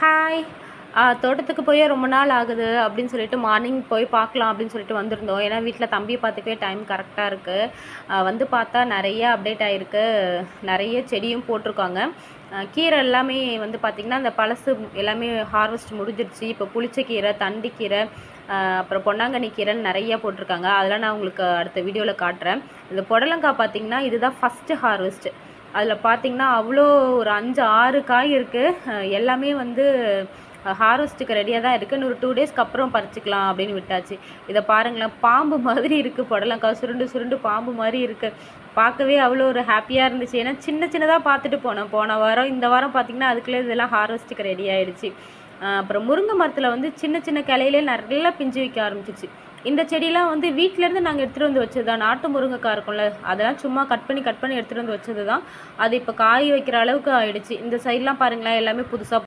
Hi. தோட்டத்துக்கு போயே ரொம்ப நாள் ஆகுது அப்படின்னு சொல்லிட்டு மார்னிங் போய் பார்க்கலாம் அப்படின்னு சொல்லிட்டு வந்திருந்தோம். ஏன்னா வீட்டில் தம்பியை பார்த்துக்கவே டைம் கரெக்டாக இருக்குது. வந்து பார்த்தா நிறைய அப்டேட் ஆகிருக்கு. நிறைய செடியும் போட்டிருக்காங்க. கீரை எல்லாமே வந்து பார்த்திங்கன்னா அந்த பழசு எல்லாமே ஹார்வெஸ்ட் முடிஞ்சிருச்சு. இப்போ புளிச்சக்கீரை, தண்டிக்கீரை, அப்புறம் பொன்னாங்கண்ணி கீரைன்னு நிறைய போட்டிருக்காங்க. அதெல்லாம் நான் உங்களுக்கு அடுத்த வீடியோவில் காட்டுறேன். இந்த புடலங்காய் பார்த்திங்கன்னா இதுதான் ஃபஸ்ட்டு ஹார்வெஸ்ட்டு. அதில் பார்த்திங்கன்னா அவ்வளோ ஒரு 5, 6 காய் இருக்குது. எல்லாமே வந்து ஹார்வெஸ்ட்டுக்கு ரெடியாக தான் இருக்குது. இன்னொரு 2 டேஸ்க்கு அப்புறம் பறிச்சுக்கலாம் அப்படின்னு விட்டாச்சு. இதை பாருங்களேன், பாம்பு மாதிரி இருக்குது புடலங்காய். சுருண்டு சுருண்டு பாம்பு மாதிரி இருக்குது. பார்க்கவே அவ்வளோ ஒரு ஹாப்பியாக இருந்துச்சு. ஏன்னா சின்ன சின்னதாக பார்த்துட்டு போனோம் போன வாரம். இந்த வாரம் பார்த்திங்கன்னா அதுக்குள்ளே இதெல்லாம் ஹார்வெஸ்ட்டுக்கு ரெடி ஆகிடுச்சு. அப்புறம் முருங்கை மரத்தில் வந்து சின்ன சின்ன கிளையிலே நல்லா பிஞ்சு வைக்க ஆரம்பிச்சிச்சு. இந்த செடியெலாம் வந்து வீட்டிலேருந்து நாங்கள் எடுத்துகிட்டு வந்து வச்சது தான். நாட்டு முருங்கைக்காய் இருக்கும்ல, அதெல்லாம் சும்மா கட் பண்ணி எடுத்துகிட்டு வந்து வச்சது தான். அது இப்போ காய் வைக்கிற அளவுக்கு ஆகிடுச்சு. இந்த சைட்லாம் பாருங்களேன், எல்லாமே புதுசாக